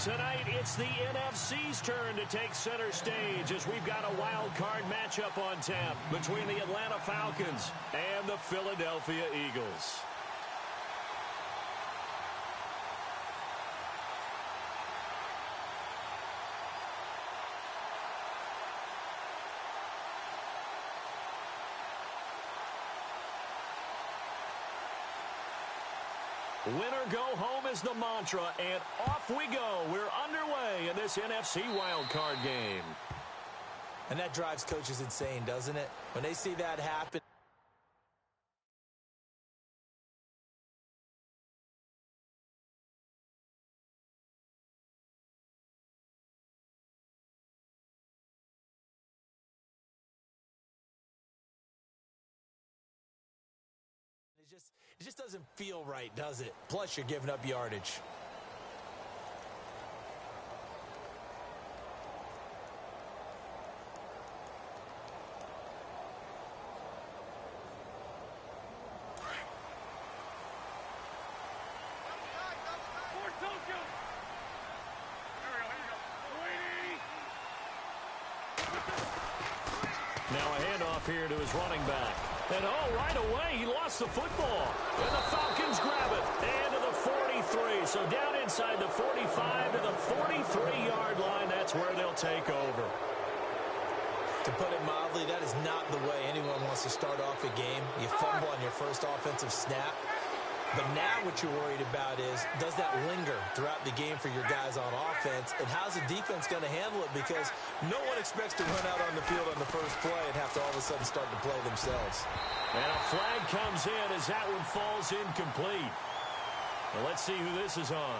Tonight, it's the NFC's turn to take center stage as we've got a wild card matchup on tap between the Atlanta Falcons and the Philadelphia Eagles. Winner go home is the mantra, and off we go. We're underway in this NFC wildcard game. And that drives coaches insane, doesn't it? When they see that happen. It just doesn't feel right, does it? Plus, you're giving up yardage. Now a handoff here to his running back. And right away, he lost the football. And the Falcons grab it. And to the 43. So down inside the 45 to the 43-yard line. That's where they'll take over. To put it mildly, that is not the way anyone wants to start off a game. You fumble on your first offensive snap. But now what you're worried about is, does that linger throughout the game for your guys on offense? And how's the defense going to handle it? Because no one expects to run out on the field on the first play and have to all of a sudden start to play themselves. And a flag comes in as that one falls incomplete. Well, let's see who this is on.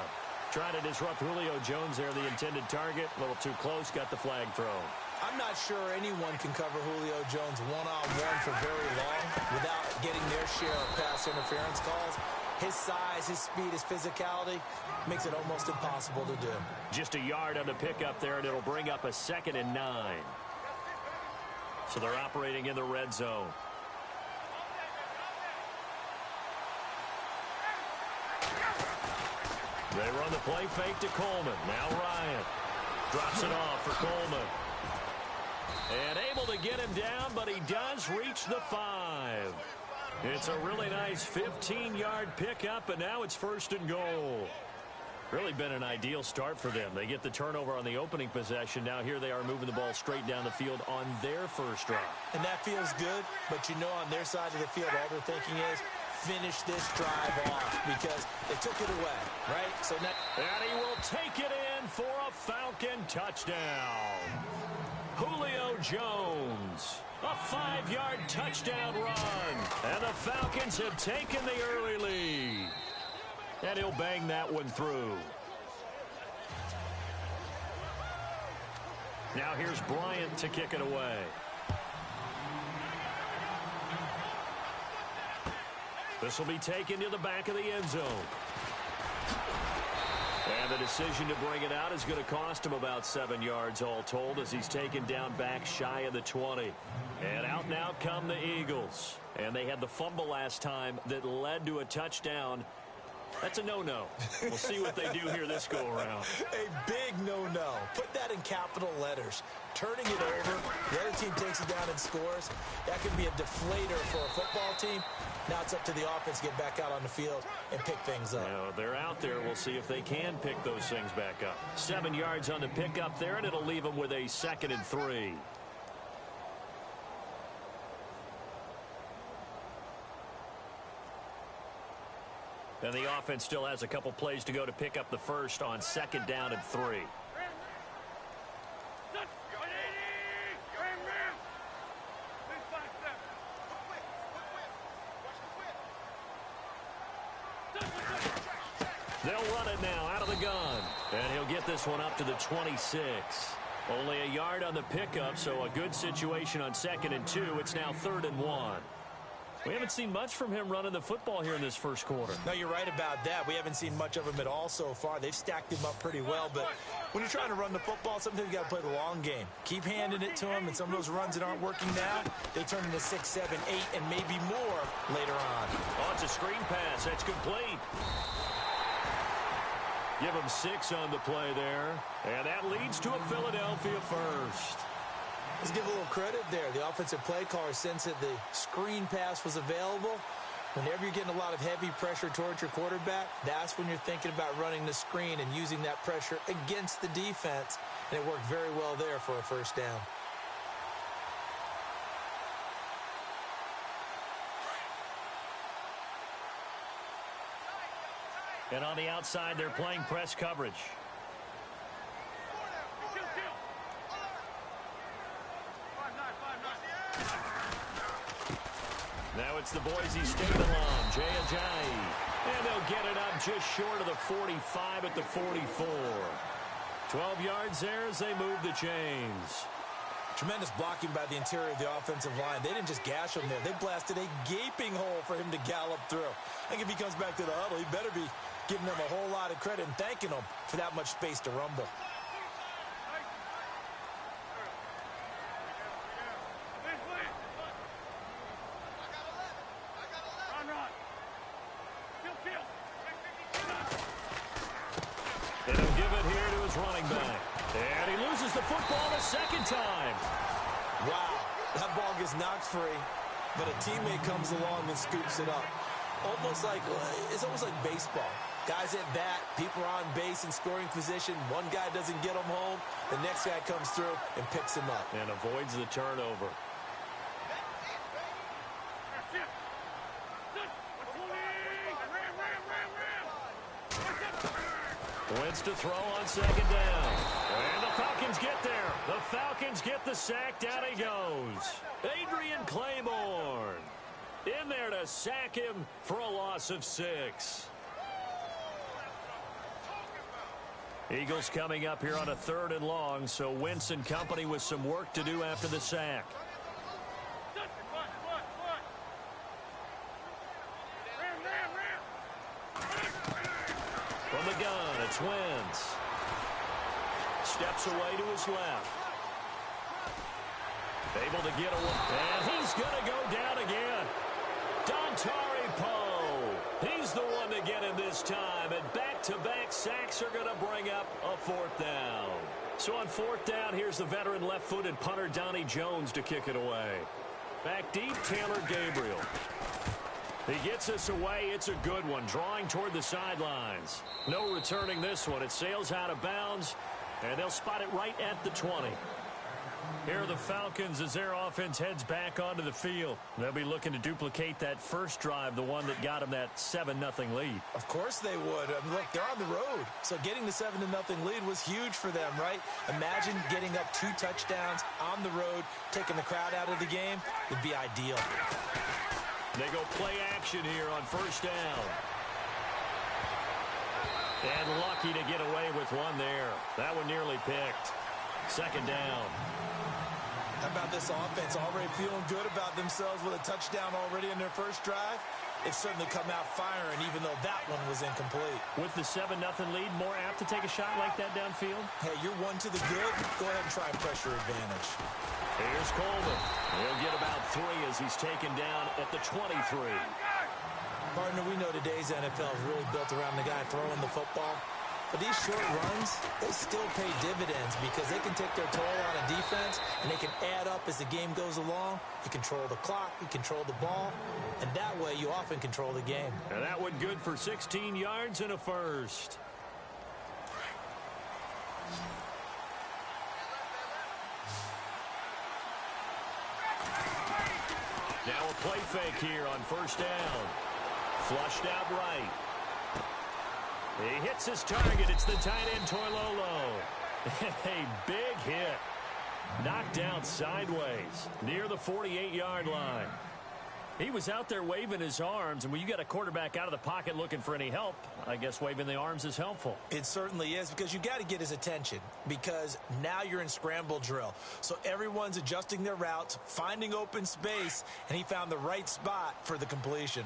Trying to disrupt Julio Jones there, the intended target. A little too close, got the flag thrown. I'm not sure anyone can cover Julio Jones one-on-one for very long without getting their share of pass interference calls. His size, his speed, his physicality makes it almost impossible to do. Just a yard on the pickup there, and it'll bring up a 2nd and 9. So they're operating in the red zone. They run the play fake to Coleman. Now Ryan drops it off for Coleman. And able to get him down, but he does reach the 5. It's a really nice 15-yard pickup, and now it's 1st and goal. Really been an ideal start for them. They get the turnover on the opening possession. Now here they are moving the ball straight down the field on their first drive. And that feels good, but you know on their side of the field, all they're thinking is, finish this drive off because they took it away, right? So now, and he will take it in for a Falcon touchdown. Julio Jones, a 5-yard touchdown run. And the Falcons have taken the early lead. And he'll bang that one through. Now here's Bryant to kick it away. This will be taken to the back of the end zone. And the decision to bring it out is going to cost him about 7 yards all told as he's taken down back shy of the 20. And out come the Eagles. And they had the fumble last time that led to a touchdown. That's a no-no. We'll see what they do here this go-around. A big no-no. Put that in capital letters. Turning it over, the other team takes it down and scores. That could be a deflator for a football team. Now it's up to the offense to get back out on the field and pick things up. Now, they're out there. We'll see if they can pick those things back up. 7 yards on the pickup there, and it'll leave them with a 2nd and 3. And the offense still has a couple plays to go to pick up the first on 2nd down and 3. They'll run it now out of the gun. And he'll get this one up to the 26. Only a yard on the pickup, so a good situation on 2nd and 2. It's now 3rd and 1. We haven't seen much from him running the football here in this first quarter. No, you're right about that. We haven't seen much of him at all so far. They've stacked him up pretty well, but when you're trying to run the football, sometimes you got to play the long game. Keep handing it to him, and some of those runs that aren't working now, they turn into 6, 7, 8, and maybe more later on. Oh, it's a screen pass. That's complete. Give him 6 on the play there. And that leads to a Philadelphia first. Let's give a little credit there. The offensive play caller sensed that the screen pass was available. Whenever you're getting a lot of heavy pressure towards your quarterback, that's when you're thinking about running the screen and using that pressure against the defense. And it worked very well there for a first down. And on the outside, they're playing press coverage. Now it's the Boise State alum, Jay Ajayi. And they'll get it up just short of the 45 at the 44. 12 yards there as they move the chains. Tremendous blocking by the interior of the offensive line. They didn't just gash him there. They blasted a gaping hole for him to gallop through. I think if he comes back to the huddle, he better be giving them a whole lot of credit and thanking them for that much space to rumble. And he'll give it here to his running back. And he loses the football a second time. Wow, that ball gets knocked free, but a teammate comes along and scoops it up. It's almost like baseball. Guys at bat, people are on base in scoring position. One guy doesn't get him home. The next guy comes through and picks him up. And avoids the turnover. Wentz to throw on second down. And the Falcons get there. The Falcons get the sack. Down he goes. Adrian Claiborne in there to sack him for a loss of 6. Eagles coming up here on a 3rd and long, so Wentz and company with some work to do after the sack. From the gun, it's Wentz. Steps away to his left. Able to get away. And he's going to go down again. Dontari Poe. He's the one to get him this time. And back-to-back sacks are going to bring up a 4th down. So on 4th down, here's the veteran left-footed punter Donnie Jones to kick it away. Back deep, Taylor Gabriel. He gets us away. It's a good one. Drawing toward the sidelines. No returning this one. It sails out of bounds, and they'll spot it right at the 20. Here are the Falcons as their offense heads back onto the field. They'll be looking to duplicate that first drive, the one that got them that 7-0 lead. Of course they would. I mean, look, they're on the road. So getting the 7-0 lead was huge for them, right? Imagine getting up 2 touchdowns on the road, taking the crowd out of the game. Would be ideal. They go play action here on first down. And lucky to get away with one there. That one nearly picked. Second down. How about this offense already feeling good about themselves with a touchdown already in their first drive? They've certainly come out firing, even though that one was incomplete. With the 7-0 lead, more apt to take a shot like that downfield? Hey, you're one to the good. Go ahead and try pressure advantage. Here's Coleman. He'll get about 3 as he's taken down at the 23. Partner, we know today's NFL is really built around the guy throwing the football. But these short runs, they still pay dividends because they can take their toll on a defense and they can add up as the game goes along. You control the clock, you control the ball, and that way you often control the game. And that one good for 16 yards and a first. Now a play fake here on first down. Flushed out right. He hits his target. It's the tight end, Toilolo. A big hit. Knocked down sideways near the 48-yard line. He was out there waving his arms, and when you got a quarterback out of the pocket looking for any help, I guess waving the arms is helpful. It certainly is, because you got to get his attention, because now you're in scramble drill. So everyone's adjusting their routes, finding open space, and he found the right spot for the completion.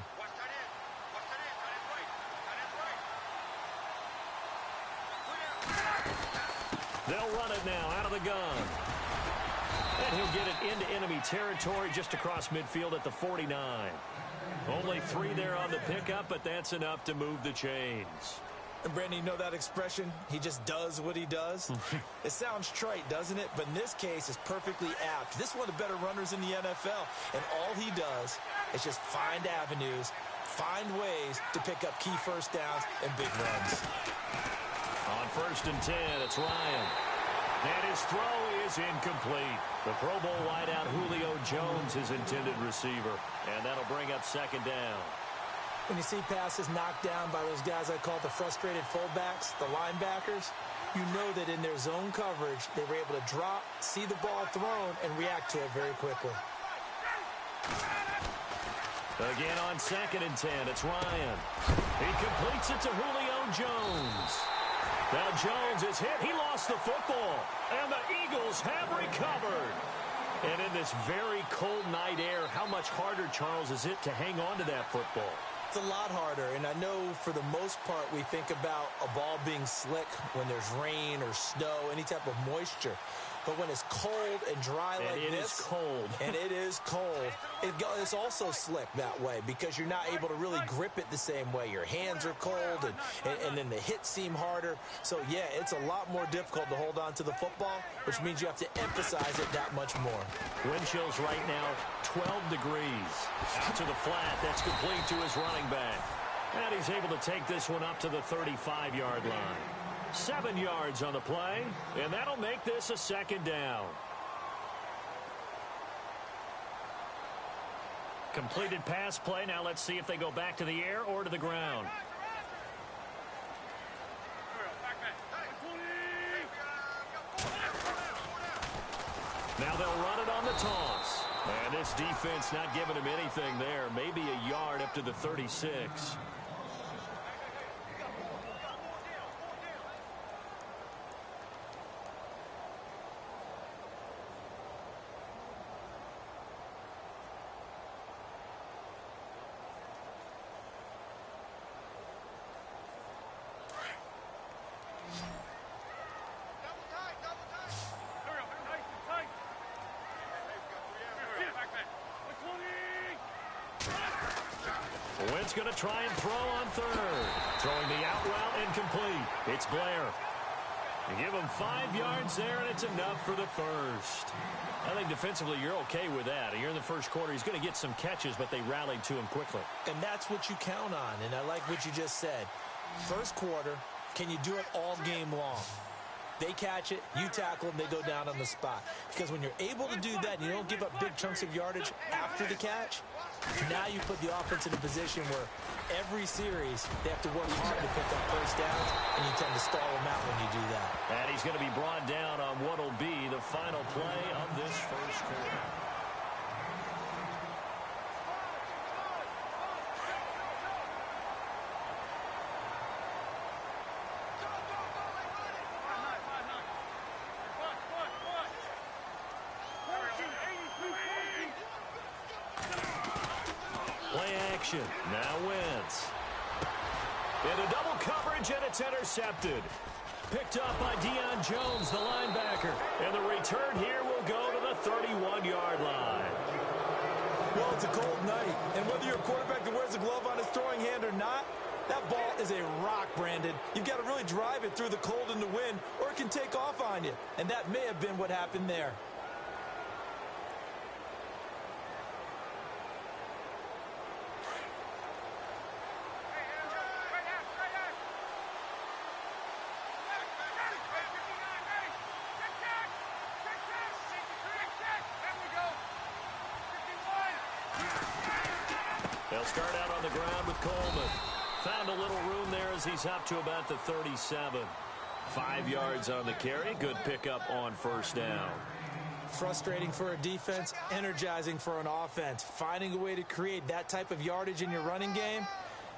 They'll run it now out of the gun. And he'll get it into enemy territory just across midfield at the 49. Only 3 there on the pickup, but that's enough to move the chains. And Brandon, you know that expression? He just does what he does? It sounds trite, doesn't it? But in this case, it's perfectly apt. This is one of the better runners in the NFL. And all he does is just find avenues, find ways to pick up key first downs and big runs. On 1st and 10, it's Ryan. And his throw is incomplete. The Pro Bowl wideout Julio Jones, his intended receiver. And that'll bring up 2nd down. When you see passes knocked down by those guys I call the frustrated fullbacks, the linebackers, you know that in their zone coverage, they were able to drop, see the ball thrown, and react to it very quickly. Again on 2nd and 10, it's Ryan. He completes it to Julio Jones. Now Jones is hit. He lost the football. And the Eagles have recovered. And in this very cold night air, how much harder, Charles, is it to hang on to that football? It's a lot harder, and I know for the most part we think about a ball being slick when there's rain or snow, any type of moisture. But when it's cold and dry like this, and it is cold, and it is cold, it's also slick that way because you're not able to really grip it the same way. Your hands are cold, and then the hits seem harder. So, yeah, it's a lot more difficult to hold on to the football, which means you have to emphasize it that much more. Wind chills right now, 12 degrees. Out to the flat, that's complete to his running back. And he's able to take this one up to the 35-yard line. 7 yards on the play, and that'll make this a 2nd down. Completed pass play. Now let's see if they go back to the air or to the ground. Now they'll run it on the toss. And this defense not giving him anything there. Maybe a yard up to the 36. Wentz going to try and throw on 3rd. Throwing the out route incomplete. It's Blair. You give him 5 yards there, and it's enough for the 1st. I think defensively you're okay with that. Here in the 1st quarter, he's going to get some catches, but they rallied to him quickly. And that's what you count on, and I like what you just said. 1st quarter, can you do it all game long? They catch it, you tackle them, they go down on the spot. Because when you're able to do that and you don't give up big chunks of yardage after the catch, now you put the offense in a position where every series they have to work hard to pick up first downs, and you tend to stall them out when you do that. And he's going to be brought down on what will be the final play of this 1st quarter. Play action. Now Wentz. Into double coverage, and it's intercepted. Picked up by Deion Jones, the linebacker. And the return here will go to the 31-yard line. Well, it's a cold night. And whether you're a quarterback that wears a glove on his throwing hand or not, that ball is a rock, Brandon. You've got to really drive it through the cold and the wind, or it can take off on you. And that may have been what happened there. They'll start out on the ground with Coleman. Found a little room there as he's up to about the 37. 5 yards on the carry. Good pickup on 1st down. Frustrating for a defense, energizing for an offense. Finding a way to create that type of yardage in your running game,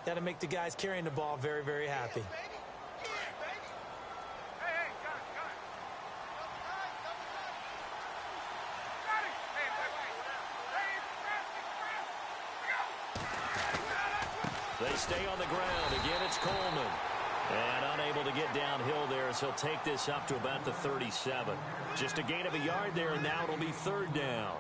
that'll make the guys carrying the ball very, very happy. They stay on the ground. Again, it's Coleman. And unable to get downhill there as he'll take this up to about the 37. Just a gain of a yard there, and now it'll be 3rd down.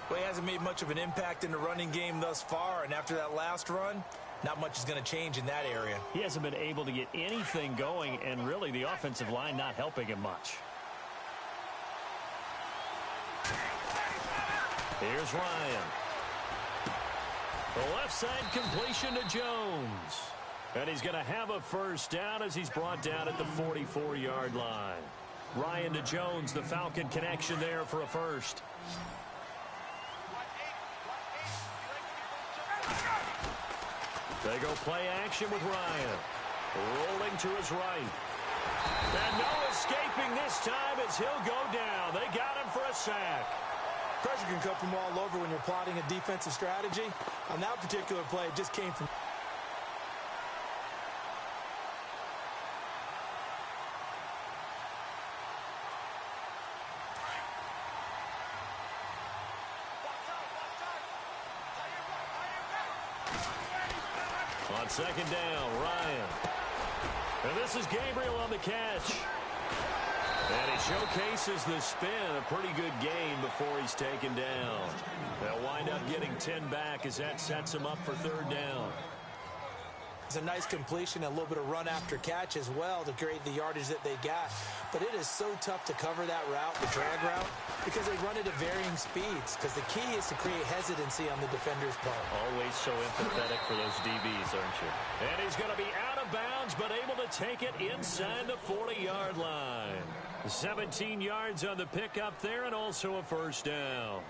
Well, he hasn't made much of an impact in the running game thus far, and after that last run, not much is going to change in that area. He hasn't been able to get anything going, and really the offensive line not helping him much. Here's Ryan. The left side completion to Jones. And he's going to have a first down as he's brought down at the 44-yard line. Ryan to Jones, the Falcon connection there for a first. They go play action with Ryan. Rolling to his right. And no escaping this time as he'll go down. They got him for a sack. Pressure can come from all over when you're plotting a defensive strategy. On that particular play, it just came from... On second down, Ryan. And this is Gabriel on the catch. And he showcases the spin. A pretty good game before he's taken down. They'll wind up getting 10 back as that sets him up for third down. It's a nice completion, a little bit of run after catch as well to create the yardage that they got. But it is so tough to cover that route, the drag route, because they run it at varying speeds. Because the key is to create hesitancy on the defender's part. Always so empathetic for those DBs, aren't you? And he's going to be out of bounds, but able to take it inside the 40-yard line. 17 yards on the pickup there, and also a first down.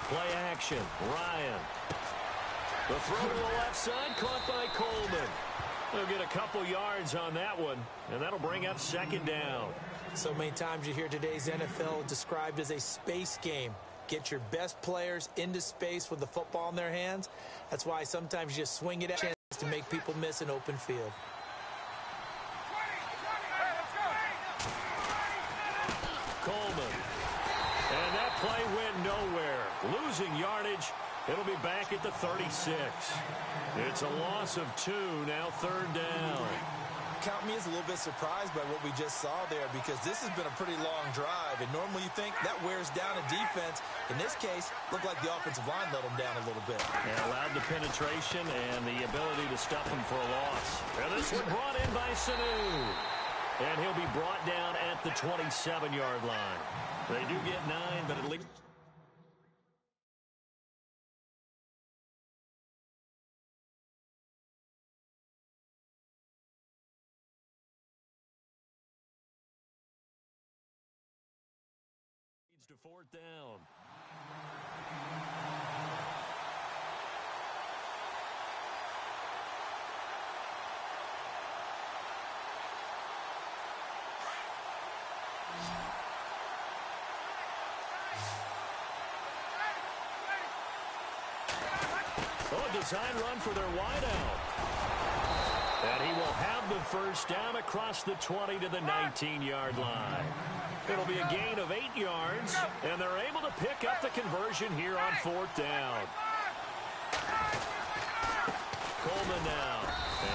Play action, Ryan. The throw to the left side, caught by Coleman. They'll get a couple yards on that one, and that'll bring up second down. So many times you hear today's NFL described as a space game. Get your best players into space with the football in their hands. That's why sometimes you just swing it at chance to make people miss an open field. Coleman. And that play went nowhere. Losing yardage. It'll be back at the 36. It's a loss of 2, now third down. Count me as a little bit surprised by what we just saw there, because this has been a pretty long drive, and normally you think that wears down a defense. In this case, looked like the offensive line let them down a little bit. And allowed the penetration and the ability to stuff them for a loss. And this one brought in by Sanu. And he'll be brought down at the 27-yard line. They do get 9, but at least... to fourth down. A design run for their wideout. And he will have the first down across the 20 to the 19-yard line. It'll be a gain of 8 yards, and they're able to pick up the conversion here on fourth down. Coleman now,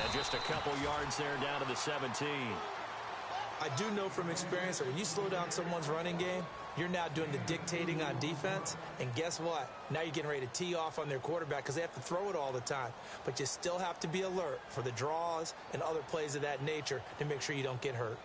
and just a couple yards there down to the 17. I do know from experience that when you slow down someone's running game, you're now doing the dictating on defense, and guess what? Now you're getting ready to tee off on their quarterback because they have to throw it all the time. But you still have to be alert for the draws and other plays of that nature to make sure you don't get hurt.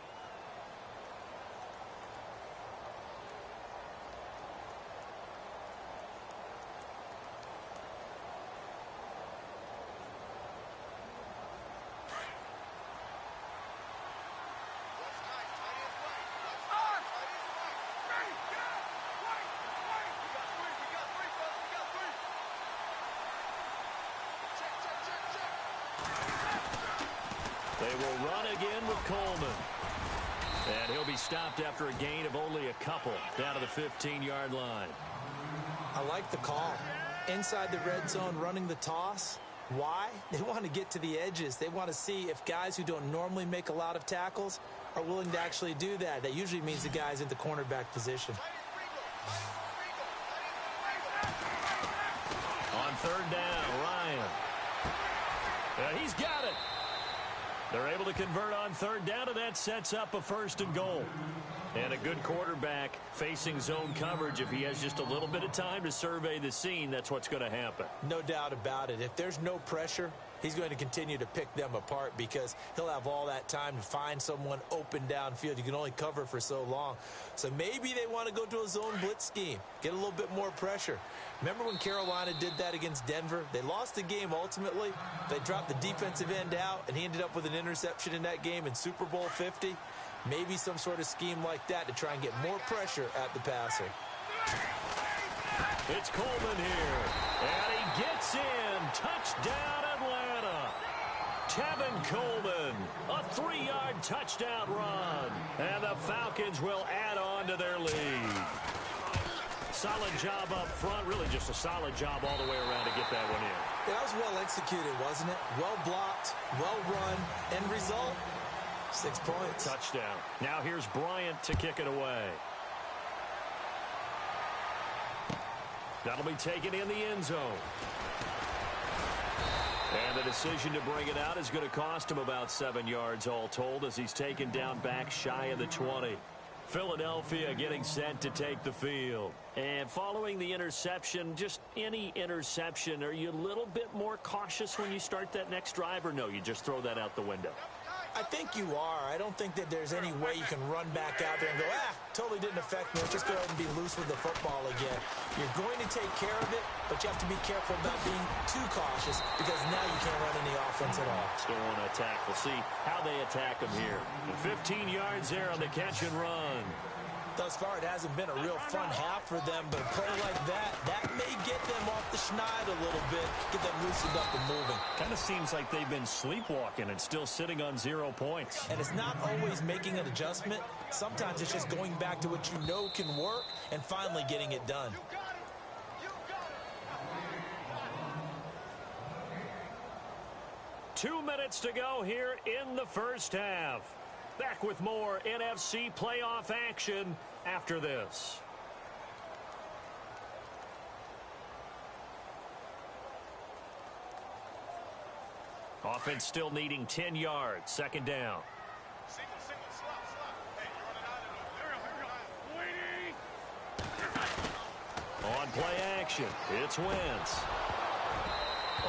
They will run again with Coleman. And he'll be stopped after a gain of only a couple down to the 15-yard line. I like the call. Inside the red zone running the toss. Why? They want to get to the edges. They want to see if guys who don't normally make a lot of tackles are willing to actually do that. That usually means the guy's in the cornerback position. On third down, Ryan. And he's got They're able to convert on third down, and that sets up a 1st and goal. And a good quarterback facing zone coverage. If he has just a little bit of time to survey the scene, that's what's going to happen. No doubt about it. If there's no pressure, he's going to continue to pick them apart because he'll have all that time to find someone open downfield. You can only cover for so long. So maybe they want to go to a zone blitz scheme, get a little bit more pressure. Remember when Carolina did that against Denver? They lost the game ultimately. They dropped the defensive end out, and he ended up with an interception in that game in Super Bowl 50. Maybe some sort of scheme like that to try and get more pressure at the passer. It's Coleman here, and he gets in. Touchdown, Atlanta. Tevin Coleman, a 3-yard touchdown run, and the Falcons will add on to their lead. Solid job up front, really just a solid job all the way around to get that one in. Yeah, that was well executed, wasn't it? Well blocked, well run, end result, 6 points. Touchdown. Now here's Bryant to kick it away. That'll be taken in the end zone. And the decision to bring it out is going to cost him about 7 yards all told as he's taken down back shy of the 20. Philadelphia getting set to take the field. And following the interception, just any interception, are you a little bit more cautious when you start that next drive, or no, you just throw that out the window? I think you are. I don't think that there's any way you can run back out there and go, totally didn't affect me. Let's just go ahead and be loose with the football again. You're going to take care of it, but you have to be careful about being too cautious because now you can't run any offense at all. Still want to attack. We'll see how they attack them here. 15 yards there on the catch and run. Thus far, it hasn't been a real fun half for them, but a play like that may get them off the schneid a little bit, get them loosened up and moving. Kind of seems like they've been sleepwalking and still sitting on 0 points. And it's not always making an adjustment. Sometimes it's just going back to what you know can work and finally getting it done. 2 minutes to go here in the first half. Back with more NFC playoff action after this. Offense still needing 10 yards. 2nd down. On play action, it's Wentz.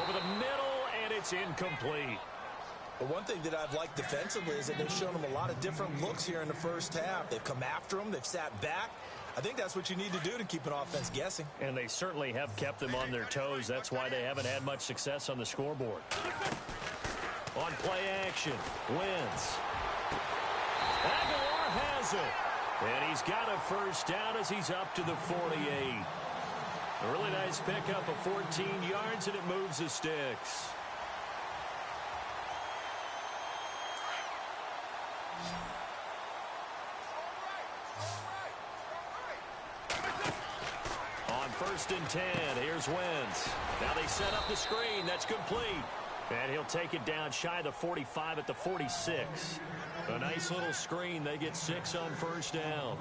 Over the middle, and it's incomplete. But one thing that I've liked defensively is that they've shown them a lot of different looks here in the first half. They've come after them. They've sat back. I think that's what you need to do to keep an offense guessing. And they certainly have kept them on their toes. That's why they haven't had much success on the scoreboard. On play action, Wentz. Aguilar has it. And he's got a first down as he's up to the 48. A really nice pickup of 14 yards, and it moves the sticks. On 1st and 10, here's Wentz. Now they set up the screen. That's complete. And he'll take it down shy of the 45 at the 46. A nice little screen. They get 6 on 1st down.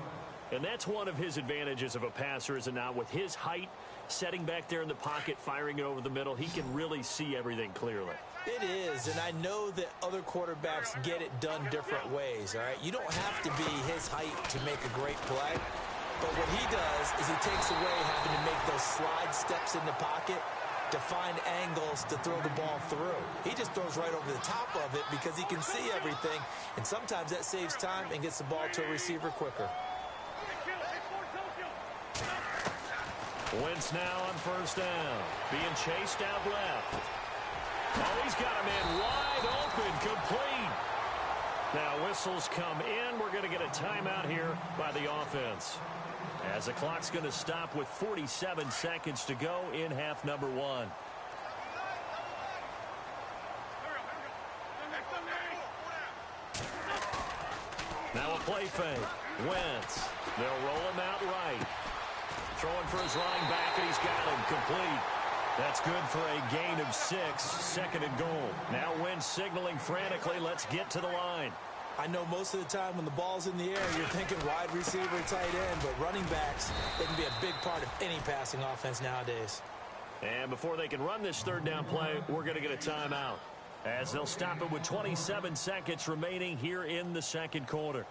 And that's one of his advantages of a passer, is it not? With his height, setting back there in the pocket, firing it over the middle, he can really see everything clearly. It is, and I know that other quarterbacks get it done different ways, all right? You don't have to be his height to make a great play. But what he does is he takes away having to make those slide steps in the pocket to find angles to throw the ball through. He just throws right over the top of it because he can see everything, and sometimes that saves time and gets the ball to a receiver quicker. Wentz now on 1st down. Being chased out left. Oh, he's got a man wide open, complete. Now whistles come in. We're going to get a timeout here by the offense, as the clock's going to stop with 47 seconds to go in half number 1. Now a play fake. Wentz. They'll roll him out right. Throwing for his running back, and he's got him complete. That's good for a gain of 6, 2nd and goal. Now Wentz signaling frantically, let's get to the line. I know most of the time when the ball's in the air, you're thinking wide receiver, tight end, but running backs, they can be a big part of any passing offense nowadays. And before they can run this 3rd down play, we're going to get a timeout. as they'll stop it with 27 seconds remaining here in the second quarter.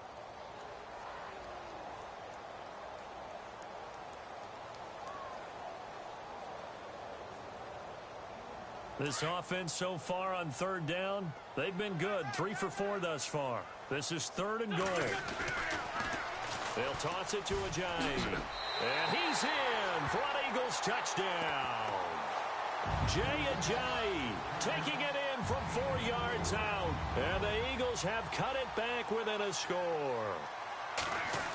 This offense so far on third down, they've been good. 3 for 4 thus far. This is 3rd and goal. They'll toss it to Ajayi. And he's in for an Eagles touchdown. Jay Ajayi taking it in from 4 yards out. And the Eagles have cut it back within a score.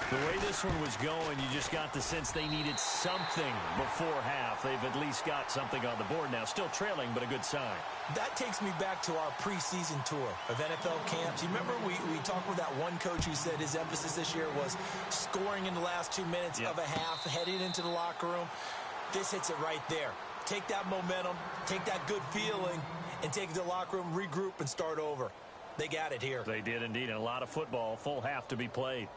The way this one was going, you just got the sense they needed something before half. They've at least got something on the board now. Still trailing, but a good sign. That takes me back to our preseason tour of NFL camps. You remember we talked with that one coach who said his emphasis this year was scoring in the last 2 minutes of a half, heading into the locker room. This hits it right there. Take that momentum, take that good feeling, and take it to the locker room, regroup, and start over. They got it here. They did indeed, and a lot of football, full half to be played.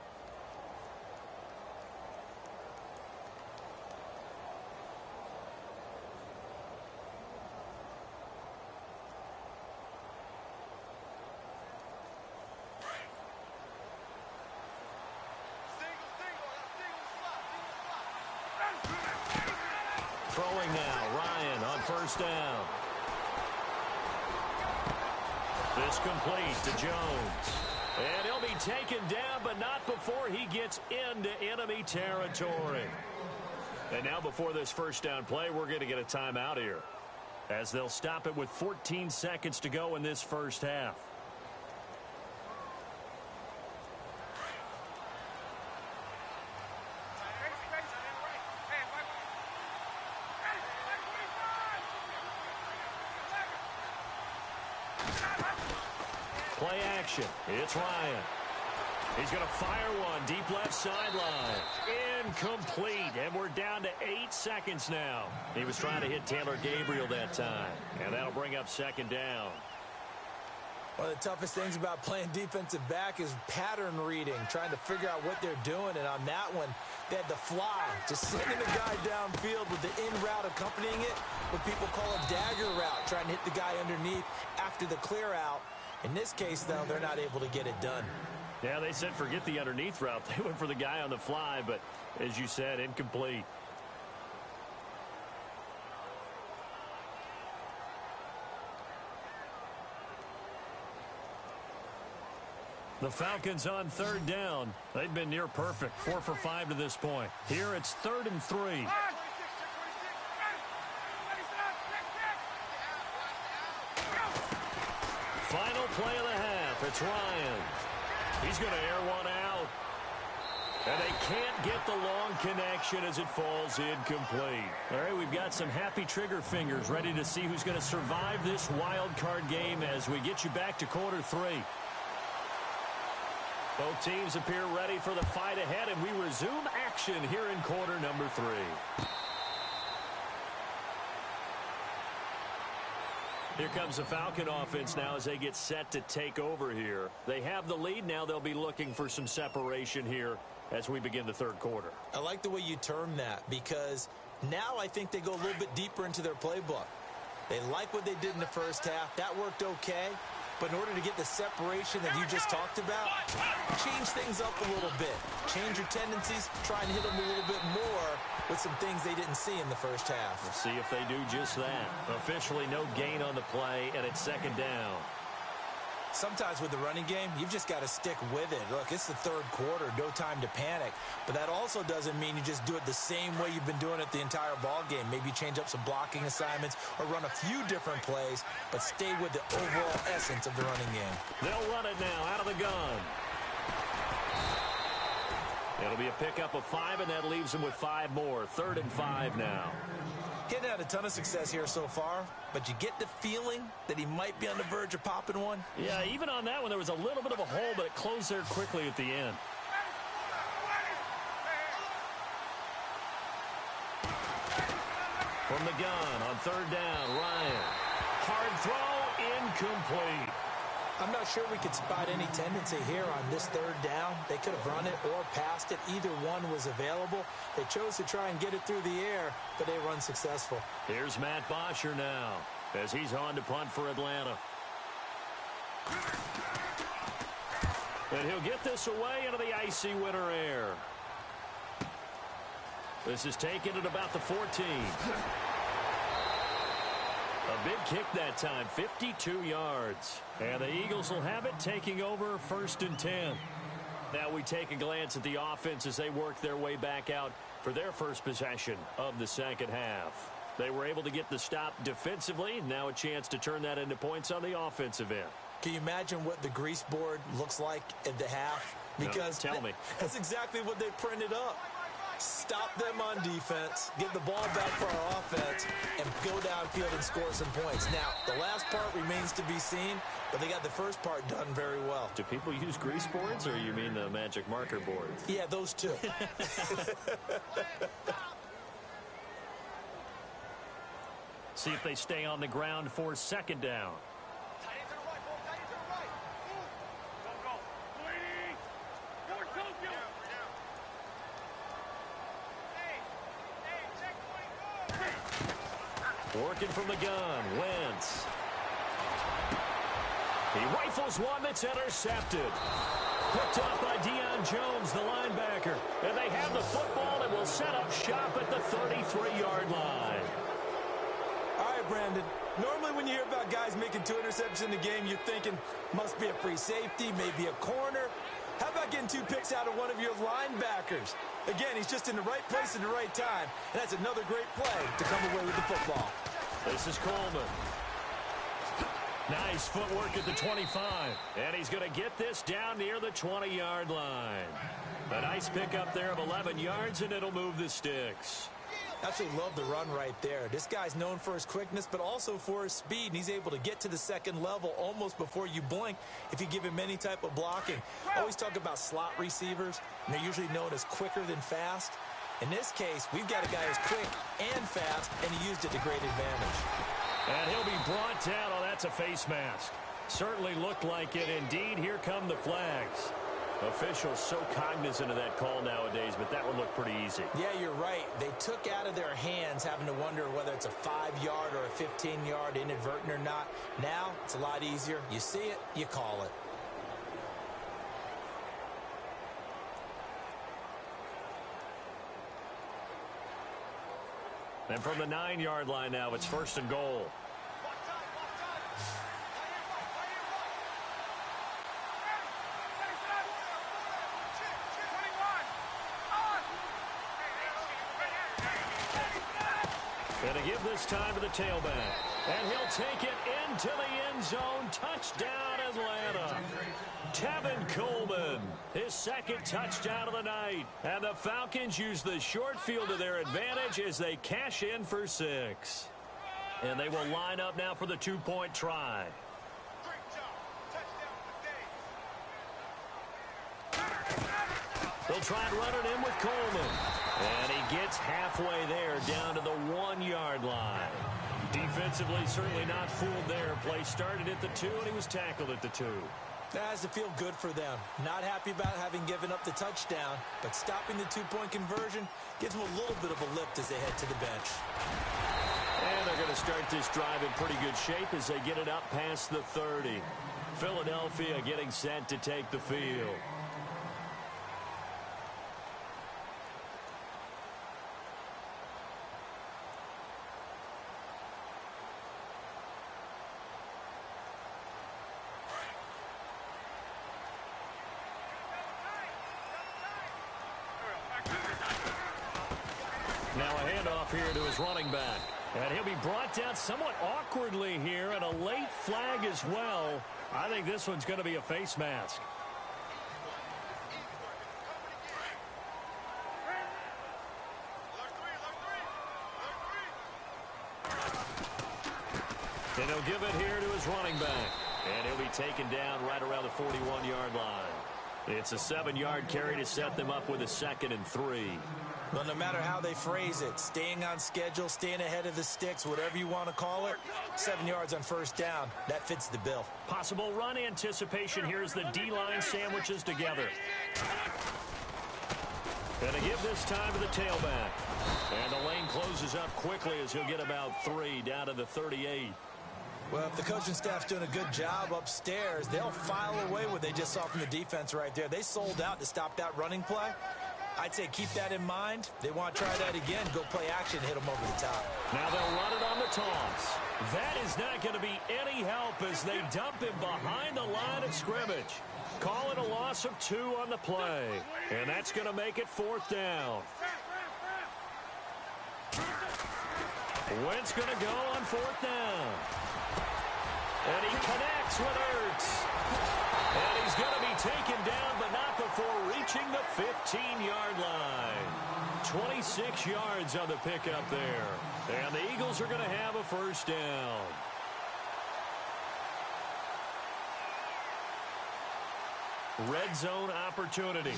Throwing now, Ryan on first down. This complete to Jones. And he'll be taken down, but not before he gets into enemy territory. And now before this first down play, we're going to get a timeout here, as they'll stop it with 14 seconds to go in this first half. Play action. It's Ryan. He's going to fire one deep left sideline. Incomplete. And we're down to 8 seconds now. He was trying to hit Taylor Gabriel that time. And that'll bring up second down. One of the toughest things about playing defensive back is pattern reading, trying to figure out what they're doing. And on that one, they had the fly, just sending the guy downfield with the in route accompanying it, what people call a dagger route, trying to hit the guy underneath after the clear out. In this case, though, they're not able to get it done. Yeah, they said forget the underneath route. They went for the guy on the fly, but as you said, incomplete. The Falcons on third down. They've been near perfect. 4 for 5 to this point. Here it's 3rd and 3. Final play of the half. It's Ryan. He's going to air one out. And they can't get the long connection as it falls incomplete. All right, we've got some happy trigger fingers ready to see who's going to survive this wild card game as we get you back to quarter 3. Both teams appear ready for the fight ahead, and we resume action here in quarter number 3. Here comes the Falcon offense now as they get set to take over here. They have the lead now. They'll be looking for some separation here as we begin the third quarter. I like the way you term that, because now I think they go a little bit deeper into their playbook. They like what they did in the first half. That worked okay. But in order to get the separation that you just talked about, change things up a little bit. Change your tendencies, try and hit them a little bit more with some things they didn't see in the first half. We'll see if they do just that. Officially no gain on the play, and it's second down. Sometimes with the running game, you've just got to stick with it. Look, it's the third quarter, no time to panic. But that also doesn't mean you just do it the same way you've been doing it the entire ball game. Maybe change up some blocking assignments or run a few different plays, but stay with the overall essence of the running game. They'll run it now out of the gun. It'll be a pickup of 5, and that leaves them with 5 more. 3rd and 5 now. Getting had a ton of success here so far, but you get the feeling that he might be on the verge of popping one. Yeah, even on that one, there was a little bit of a hole, but it closed there quickly at the end. From the gun on 3rd down, Ryan. Hard throw, incomplete. I'm not sure we could spot any tendency here on this 3rd down. They could have run it or passed it. Either one was available. They chose to try and get it through the air, but they run successful. Here's Matt Bosher now as he's on to punt for Atlanta. And he'll get this away into the icy winter air. This is taken at about the 14. A big kick that time, 52 yards. And the Eagles will have it, taking over 1st and 10. Now we take a glance at the offense as they work their way back out for their first possession of the second half. They were able to get the stop defensively. Now a chance to turn that into points on the offensive end. Can you imagine what the grease board looks like at the half? Because no, tell me. That's exactly what they printed up. Stop them on defense, get the ball back for our offense, and go downfield and score some points. Now, the last part remains to be seen, but they got the first part done very well. Do people use grease boards, or you mean the magic marker boards? Yeah, those two. See if they stay on the ground for 2nd down. Working from the gun, Wentz. He rifles one that's intercepted. Picked off by Deion Jones, the linebacker. And they have the football and will set up shop at the 33-yard line. All right, Brandon. Normally when you hear about guys making 2 interceptions in the game, you're thinking must be a free safety, maybe a corner. How about getting 2 picks out of one of your linebackers? Again, he's just in the right place at the right time. And that's another great play to come away with the football. This is Coleman. Nice footwork at the 25. And he's going to get this down near the 20-yard line. A nice pickup there of 11 yards, and it'll move the sticks. Absolutely love the run right there. This guy's known for his quickness, but also for his speed, and he's able to get to the second level almost before you blink if you give him any type of blocking. I always talk about slot receivers, and they're usually known as quicker than fast. In this case, we've got a guy who's quick and fast, and he used it to great advantage. And he'll be brought down. Oh, that's a face mask. Certainly looked like it. Indeed, here come the flags. Officials so cognizant of that call nowadays, but that one looked pretty easy. Yeah, you're right. They took out of their hands having to wonder whether it's a 5-yard or a 15-yard inadvertent or not. Now, it's a lot easier. You see it, you call it. And from the 9-yard line now, it's 1st and goal. And to give this time to the tailback. And he'll take it into the end zone. Touchdown, Atlanta. Tevin Coleman, his 2nd touchdown of the night. And the Falcons use the short field to their advantage as they cash in for 6. And they will line up now for the 2-point try. They'll try and run it in with Coleman. And he gets halfway there, down to the 1-yard line. Defensively, certainly not fooled there. Play started at the 2, and he was tackled at the 2. That has to feel good for them. Not happy about having given up the touchdown, but stopping the 2-point conversion gives them a little bit of a lift as they head to the bench. And they're going to start this drive in pretty good shape as they get it up past the 30. Philadelphia getting set to take the field. Now a handoff here to his running back. And he'll be brought down somewhat awkwardly here, and a late flag as well. I think this one's going to be a face mask. And he'll give it here to his running back. And he'll be taken down right around the 41-yard line. It's a 7-yard carry to set them up with a 2nd and 3. Well, no matter how they phrase it, staying on schedule, staying ahead of the sticks, whatever you want to call it, 7 yards on 1st down, that fits the bill. Possible run anticipation here as the D-line sandwiches together. And to give this time to the tailback. And the lane closes up quickly as he'll get about 3 down to the 38. Well, if the coaching staff's doing a good job upstairs, they'll file away what they just saw from the defense right there. They sold out to stop that running play. I'd say keep that in mind. They want to try that again. Go play action, hit them over the top. Now they'll run it on the toss. That is not going to be any help as they dump him behind the line of scrimmage. Call it a loss of 2 on the play. And that's going to make it 4th down. Wentz going to go on 4th down. And he connects with Ertz. And he's going to be taken down, but not before reaching the 15-yard line. 26 yards on the pickup there. And the Eagles are going to have a 1st down. Red zone opportunity.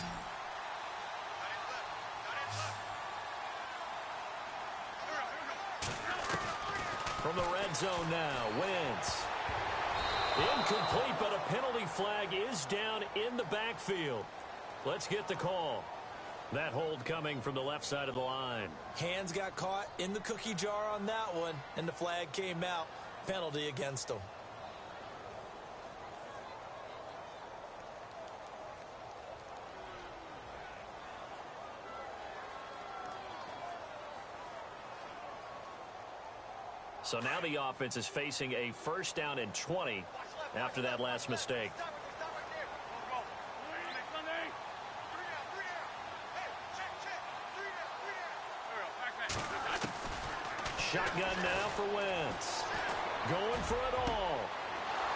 From the red zone now, Wentz. Incomplete, but a penalty flag is down in the backfield. Let's get the call. That hold coming from the left side of the line. Hands got caught in the cookie jar on that one, and the flag came out. Penalty against them. So now the offense is facing a 1st down and 20 after that last mistake. Shotgun now for Wentz. Going for it all.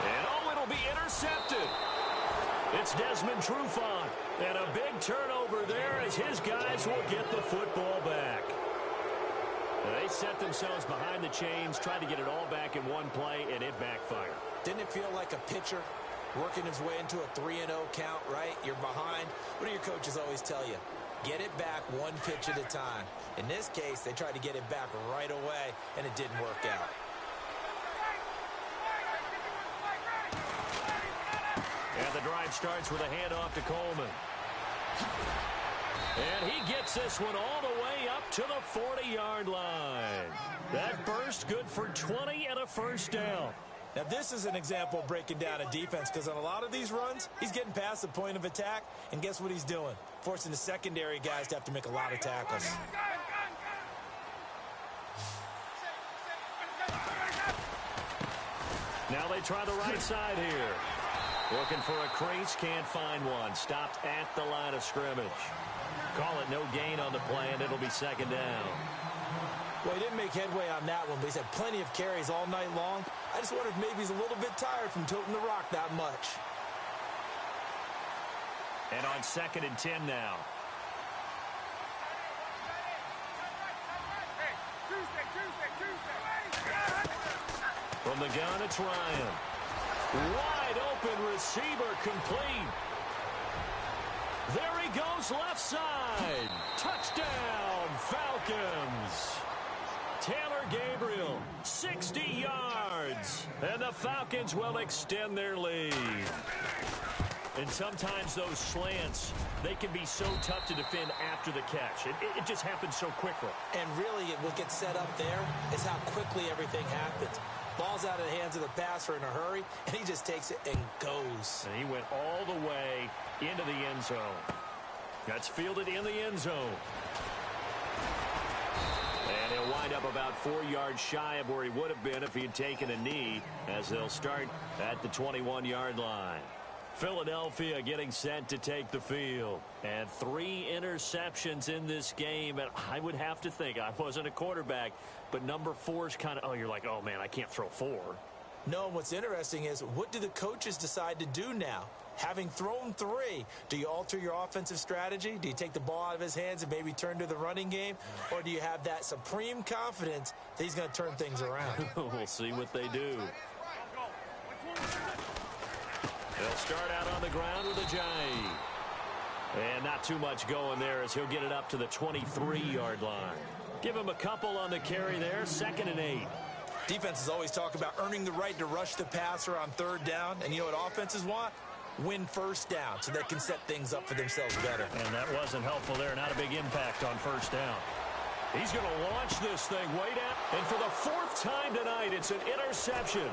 And oh, it'll be intercepted. It's Desmond Trufant. And a big turnover there as his guys will get the football back. They set themselves behind the chains, tried to get it all back in one play, and it backfired. Didn't it feel like a pitcher working his way into a 3-0 count, right? You're behind. What do your coaches always tell you? Get it back one pitch at a time. In this case, they tried to get it back right away, and it didn't work out. And the drive starts with a handoff to Coleman. And he gets this one all the way up to the 40-yard line. That burst good for 20 and a 1st down. Now, this is an example of breaking down a defense because on a lot of these runs, he's getting past the point of attack, and guess what he's doing? Forcing the secondary guys to have to make a lot of tackles. Now they try the right side here. Looking for a crease, can't find one. Stopped at the line of scrimmage. Call it no gain on the play, and it'll be 2nd down. Well, he didn't make headway on that one, but he's had plenty of carries all night long. I just wonder if maybe he's a little bit tired from toting the rock that much. And on 2nd and 10 now. From the gun, it's Ryan. Wide open receiver complete. There he goes left side. Touchdown, Falcons. Taylor Gabriel, 60 yards. And the Falcons will extend their lead. And sometimes those slants, they can be so tough to defend after the catch. It just happens so quickly. And really, what gets set up there is how quickly everything happens. Ball's out of the hands of the passer in a hurry, and he just takes it and goes. And he went all the way into the end zone. That's fielded in the end zone. And he'll wind up about 4 yards shy of where he would have been if he had taken a knee, as they'll start at the 21-yard line. Philadelphia getting set to take the field. And 3 interceptions in this game. And I would have to think, I wasn't a quarterback, but number 4 is kind of, you're like, oh, man, I can't throw 4. No, and what's interesting is, what do the coaches decide to do now? Having thrown 3, do you alter your offensive strategy? Do you take the ball out of his hands and maybe turn to the running game? Or do you have that supreme confidence that he's going to turn things around? We'll see what they do. They'll start out on the ground with Ajayi. And not too much going there as he'll get it up to the 23-yard line. Give him a couple on the carry there, 2nd and 8. Defenses always talk about earning the right to rush the passer on 3rd down. And you know what offenses want? Win 1st down so they can set things up for themselves better. And that wasn't helpful there. Not a big impact on 1st down. He's going to launch this thing way down. And for the fourth time tonight, it's an interception.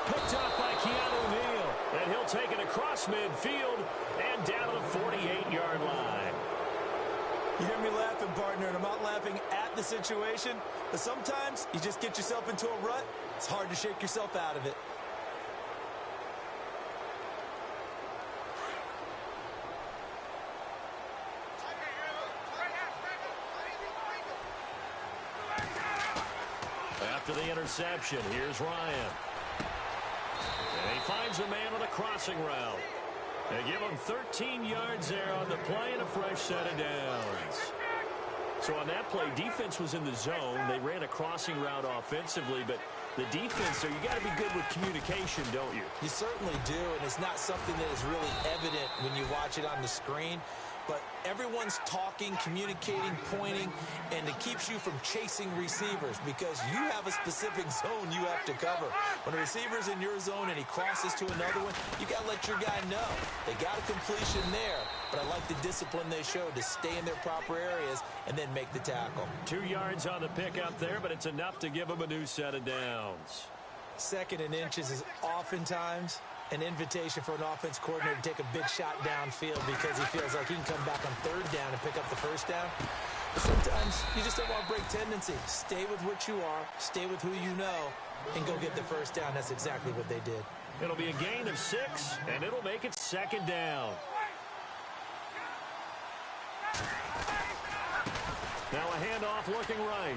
Picked up by Keanu Neal. And he'll take it across midfield and down to the 48-yard line. You hear me laughing, partner, and I'm not laughing at the situation, but sometimes you just get yourself into a rut. It's hard to shake yourself out of it. After the interception, here's Ryan. And he finds a man on the crossing route. They give him 13 yards there on the play and a fresh set of downs. So on that play, defense was in the zone. They ran a crossing route offensively, but the defense there, you got to be good with communication, don't you? You certainly do, and it's not something that is really evident when you watch it on the screen. But everyone's talking, communicating, pointing, and it keeps you from chasing receivers because you have a specific zone you have to cover. When a receiver's in your zone and he crosses to another one, you got to let your guy know. They got a completion there, but I like the discipline they showed to stay in their proper areas and then make the tackle. 2 yards on the pickup there, but it's enough to give him a new set of downs. 2nd and inches is oftentimes an invitation for an offense coordinator to take a big shot downfield because he feels like he can come back on 3rd down and pick up the 1st down. But sometimes you just don't want to break tendency. Stay with what you are, stay with who you know, and go get the 1st down. That's exactly what they did. It'll be a gain of 6, and it'll make it 2nd down. Now a handoff looking right.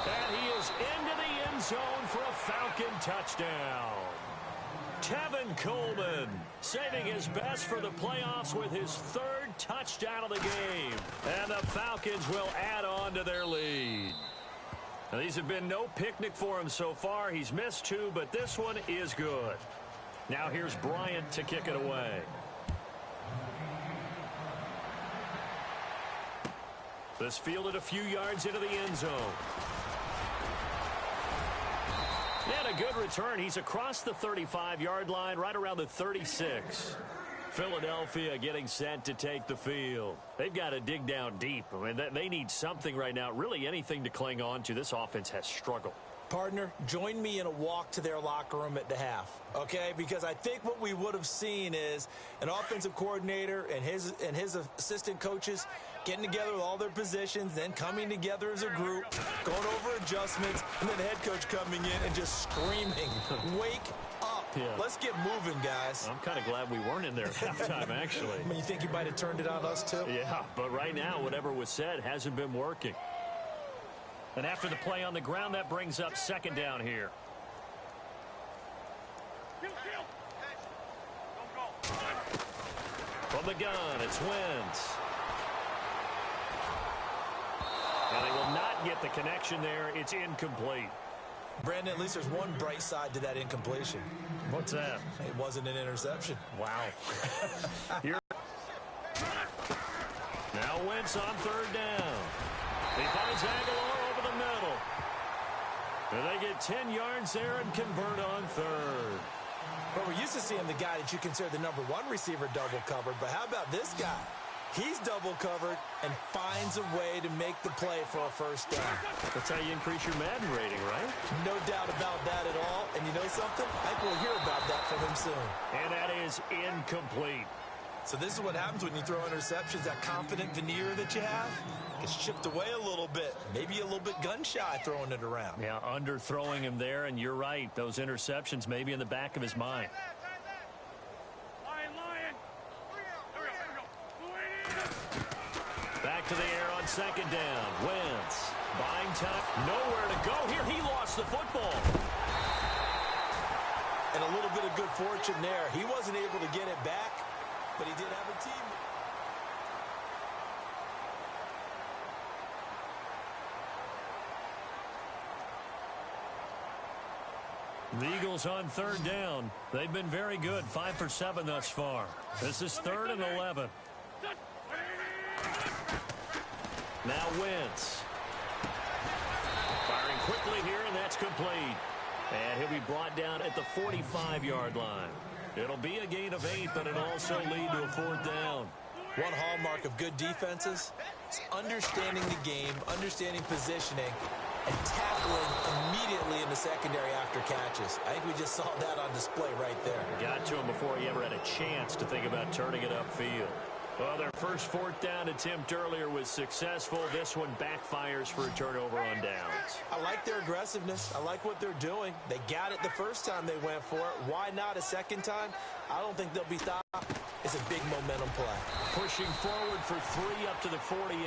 And he is into the end zone for a Falcon touchdown. Tevin Coleman saving his best for the playoffs with his 3rd touchdown of the game. And the Falcons will add on to their lead. Now, these have been no picnic for him so far. He's missed 2, but this one is good. Now here's Bryant to kick it away. This fielded a few yards into the end zone. And a good return. He's across the 35-yard line, right around the 36. Philadelphia getting set to take the field. They've got to dig down deep. I mean, they need something right now, really anything to cling on to. This offense has struggled. Partner, join me in a walk to their locker room at the half, okay? Because I think what we would have seen is an offensive coordinator and his assistant coaches getting together with all their positions, then coming together as a group, going over adjustments, and then the head coach coming in and just screaming, wake up. Yeah. Let's get moving, guys. I'm kind of glad we weren't in there at halftime, actually. I mean, you think you might have turned it on us, too? Yeah, but right now, whatever was said hasn't been working. And after the play on the ground, that brings up 2nd down here. From the gun, it's Wentz. And they will not get the connection there. It's incomplete. Brandon, at least there's one bright side to that incompletion. What's that? It wasn't an interception. Wow. Here. Now Wentz on 3rd down. He finds Aguilar over the middle. And they get 10 yards there and convert on 3rd. Well, we're used to seeing the guy that you consider the #1 receiver double covered, but how about this guy? He's double covered and finds a way to make the play for a 1st down. That's how you increase your Madden rating, right? No doubt about that at all. And you know something? I think we'll hear about that from him soon. And that is incomplete. So this is what happens when you throw interceptions. That confident veneer that you have gets chipped away a little bit. Maybe a little bit gun-shy throwing it around. Yeah, underthrowing him there, and you're right. Those interceptions may be in the back of his mind. Back to the air on 2nd down. Wentz buying time. Nowhere to go here. He lost the football. And a little bit of good fortune there. He wasn't able to get it back, but he did have a team. The Eagles on 3rd down. They've been very good. 5 for 7 thus far. This is 3rd and 11. Now Wentz. Firing quickly here, and that's complete. And he'll be brought down at the 45-yard line. It'll be a gain of 8, but it'll also lead to a 4th down. One hallmark of good defenses is understanding the game, understanding positioning, and tackling immediately in the secondary after catches. I think we just saw that on display right there. Got to him before he ever had a chance to think about turning it upfield. Well, their first fourth down attempt earlier was successful. This one backfires for a turnover on downs. I like their aggressiveness. I like what they're doing. They got it the first time they went for it. Why not a second time? I don't think they'll be stopped. It's a big momentum play. Pushing forward for 3 up to the 48.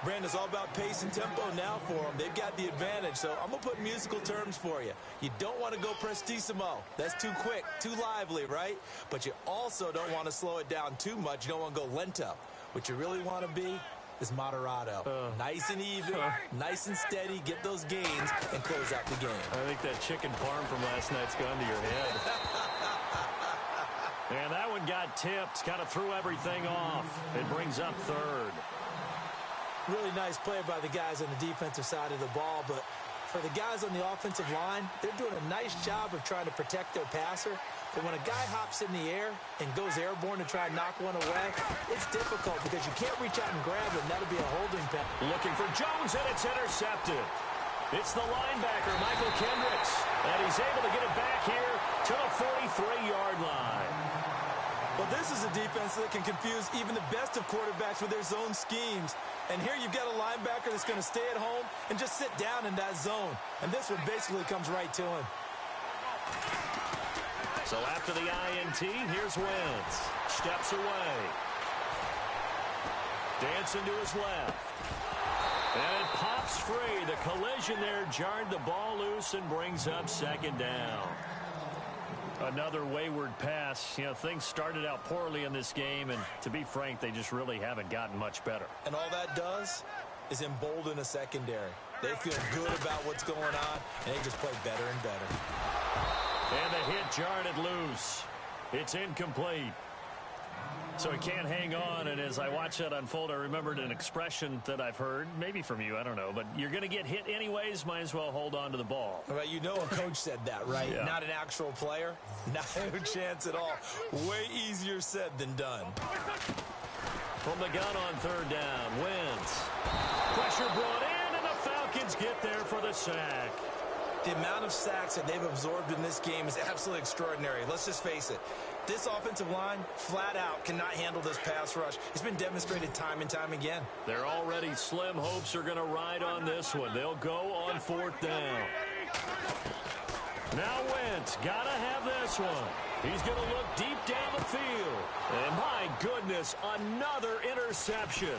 Brandon, it's all about pace and tempo now for them. They've got the advantage, so I'm going to put musical terms for you. You don't want to go prestissimo. That's too quick, too lively, right? But you also don't want to slow it down too much. You don't want to go lento. What you really want to be is moderato. Nice and even, nice and steady, get those gains, and close out the game. I think that chicken parm from last night's gone to your head. And that one got tipped, kind of threw everything off. It brings up third. Really nice play by the guys on the defensive side of the ball, but for the guys on the offensive line, they're doing a nice job of trying to protect their passer. But when a guy hops in the air and goes airborne to try and knock one away, it's difficult because you can't reach out and grab him. That'll be a holding penalty. Looking for Jones, and it's intercepted. It's the linebacker, Michael Kendricks, and he's able to get it back here to the 43-yard line. Well, this is a defense that can confuse even the best of quarterbacks with their zone schemes. And here you've got a linebacker that's going to stay at home and just sit down in that zone. And this one basically comes right to him. So after the INT, here's Wentz. Steps away. Dancing to his left. And it pops free. The collision there jarred the ball loose and brings up second down. Another wayward pass. You know, things started out poorly in this game, and to be frank, they just really haven't gotten much better. And all that does is embolden a secondary. They feel good about what's going on, and they just play better and better. And the hit jarred it loose. It's incomplete. So he can't hang on, and as I watch that unfold, I remembered an expression that I've heard, maybe from you, I don't know, but you're going to get hit anyways, might as well hold on to the ball. Well, you know a coach said that, right? Yeah. Not an actual player. Not a chance at all. Way easier said than done. From the gun on third down, Wentz. Pressure brought in, and the Falcons get there for the sack. The amount of sacks that they've absorbed in this game is absolutely extraordinary. Let's just face it. This offensive line, flat out, cannot handle this pass rush. It's been demonstrated time and time again. Their already slim hopes are going to ride on this one. They'll go on fourth down. Now Wentz, got to have this one. He's going to look deep down the field. And my goodness, another interception.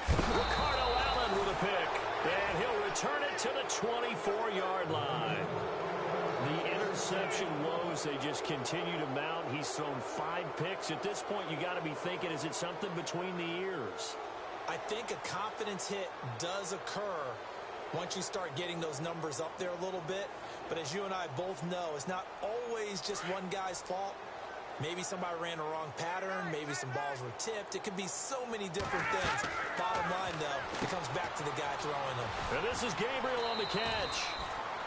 Ricardo Allen with a pick. And he'll return it to the 24-yard line. The interception woes, they just continue to mount. He's thrown 5 picks. At this point, you got to be thinking, is it something between the ears? I think a confidence hit does occur once you start getting those numbers up there a little bit. But as you and I both know, it's not always just one guy's fault. Maybe somebody ran a wrong pattern. Maybe some balls were tipped. It could be so many different things. Bottom line, though, it comes back to the guy throwing them. And this is Gabriel on the catch.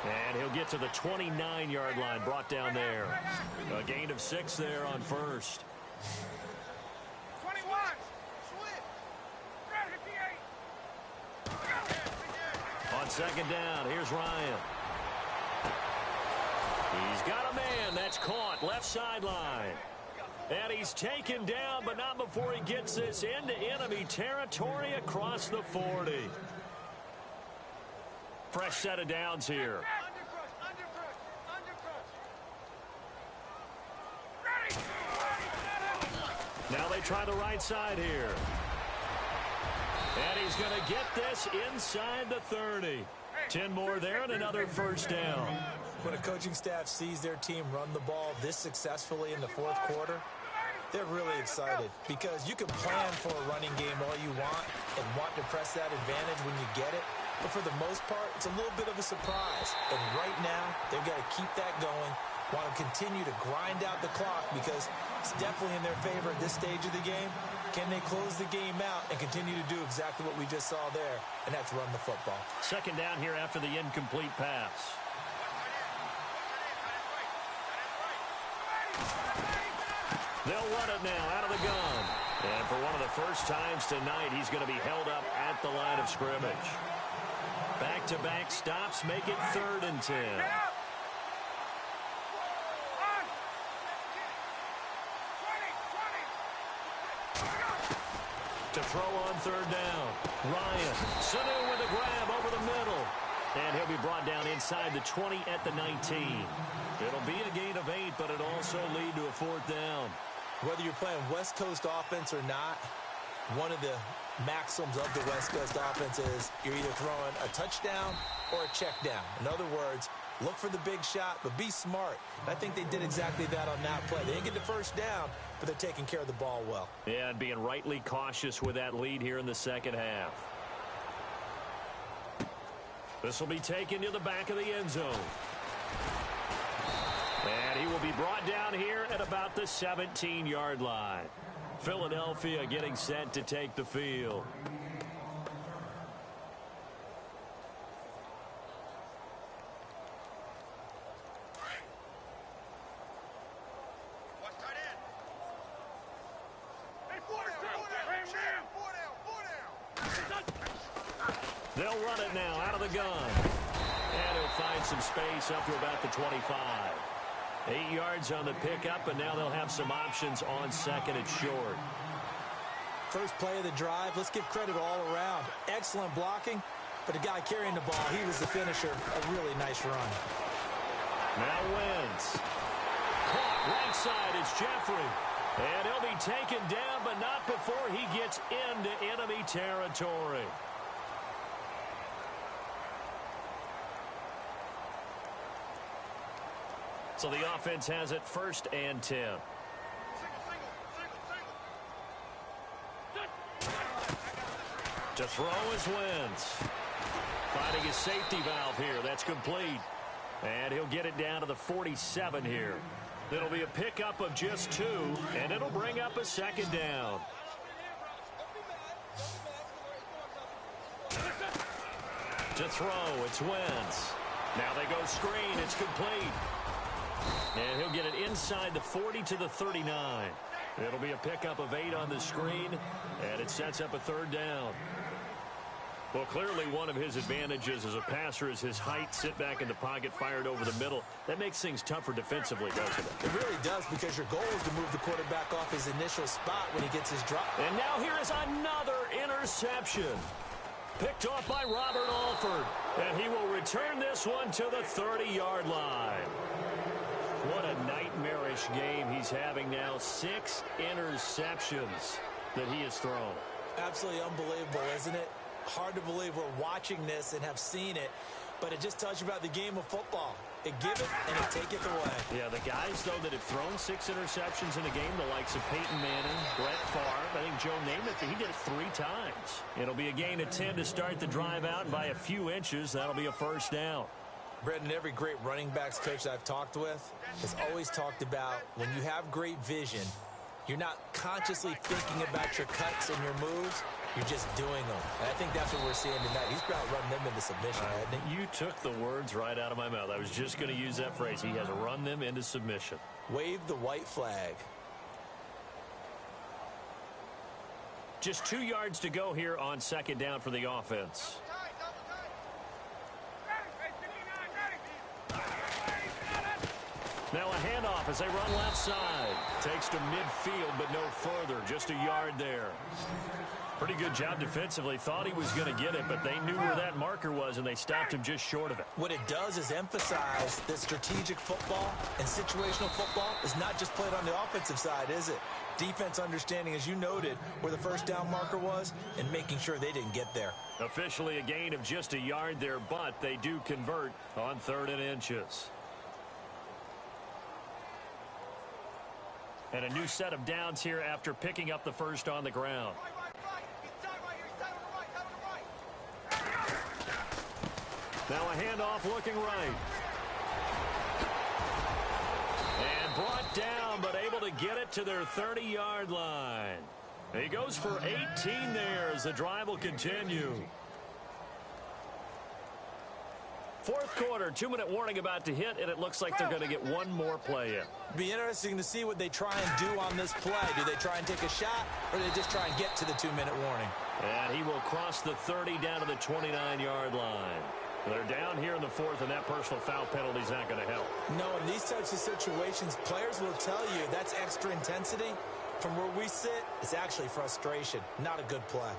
And he'll get to the 29-yard line, brought down there. A gain of 6 there on first. 21. On second down, here's Ryan. He's got a man. That's caught. Left sideline. And he's taken down, but not before he gets this into enemy territory across the 40. Fresh set of downs here. Now they try the right side here. And he's going to get this inside the 30. 10 more there and another first down. When a coaching staff sees their team run the ball this successfully in the fourth quarter, they're really excited because you can plan for a running game all you want and want to press that advantage when you get it. But for the most part, it's a little bit of a surprise. And right now, they've got to keep that going, want to continue to grind out the clock because it's definitely in their favor at this stage of the game. Can they close the game out and continue to do exactly what we just saw there, and that's run the football? Second down here after the incomplete pass. They'll run it now out of the gun. And for one of the first times tonight, he's going to be held up at the line of scrimmage. Back-to-back stops make it 3rd and 10. To throw on 3rd down. Ryan, Sanu with a grab over the middle. And he'll be brought down inside the 20 at the 19. It'll be a gain of 8, but it'll also lead to a 4th down. Whether you're playing West Coast offense or not, one of the maxims of the West Coast offense is you're either throwing a touchdown or a check down. In other words, look for the big shot, but be smart. And I think they did exactly that on that play. They didn't get the first down, but they're taking care of the ball well. Yeah, and being rightly cautious with that lead here in the second half. This will be taken to the back of the end zone. And he will be brought down here at about the 17-yard line. Philadelphia getting set to take the field. They'll run it now out of the gun. And he'll find some space up to about the 25. 8 yards on the pickup, and now they'll have some options on 2nd and short. First play of the drive, let's give credit all around. Excellent blocking, but the guy carrying the ball, he was the finisher. A really nice run. Now Wentz. Caught right side is Jeffrey. And he'll be taken down, but not before he gets into enemy territory. So the offense has it 1st and 10. To throw is Wentz. Finding his safety valve here. That's complete. And he'll get it down to the 47 here. It'll be a pickup of just 2, and it'll bring up a 2nd down. To throw, it's Wentz. Now they go screen. It's complete. And he'll get it inside the 40 to the 39. It'll be a pickup of 8 on the screen, and it sets up a 3rd down. Well, clearly one of his advantages as a passer is his height, sit back in the pocket, fired over the middle. That makes things tougher defensively, doesn't it? It really does, because your goal is to move the quarterback off his initial spot when he gets his drop. And now here is another interception. Picked off by Robert Alford. And he will return this one to the 30-yard line. What a nightmarish game he's having now. 6 interceptions that he has thrown. Absolutely unbelievable, isn't it? Hard to believe we're watching this and have seen it, but it just tells you about the game of football. It give it and it take it away. Yeah, the guys, though, that have thrown 6 interceptions in a game, the likes of Peyton Manning, Brett Favre, I think Joe Namath, he did it 3 times. It'll be a gain of 10 to start the drive out, and by a few inches, that'll be a 1st down. Brendan, every great running backs coach that I've talked with has always talked about when you have great vision, you're not consciously thinking about your cuts and your moves. You're just doing them. And I think that's what we're seeing tonight. He's about running them into submission, hasn't he? You took the words right out of my mouth. I was just going to use that phrase. He has run them into submission. Wave the white flag. Just 2 yards to go here on 2nd down for the offense. Now a handoff as they run left side. Takes to midfield, but no further. Just a yard there. Pretty good job defensively. Thought he was going to get it, but they knew where that marker was, and they stopped him just short of it. What it does is emphasize that strategic football and situational football is not just played on the offensive side, is it? Defense understanding, as you noted, where the 1st down marker was and making sure they didn't get there. Officially a gain of just a yard there, but they do convert on 3rd and inches. And a new set of downs here after picking up the 1st on the ground. Now a handoff looking right. And brought down, but able to get it to their 30-yard line. He goes for 18 there as the drive will continue. Fourth quarter, 2-minute warning about to hit, and it looks like they're going to get one more play in. Be interesting to see what they try and do on this play. Do they try and take a shot, or do they just try and get to the 2-minute warning? And he will cross the 30 down to the 29-yard line. They're down here in the fourth, and that personal foul penalty is not going to help. No, in these types of situations, players will tell you that's extra intensity. From where we sit, it's actually frustration, not a good play.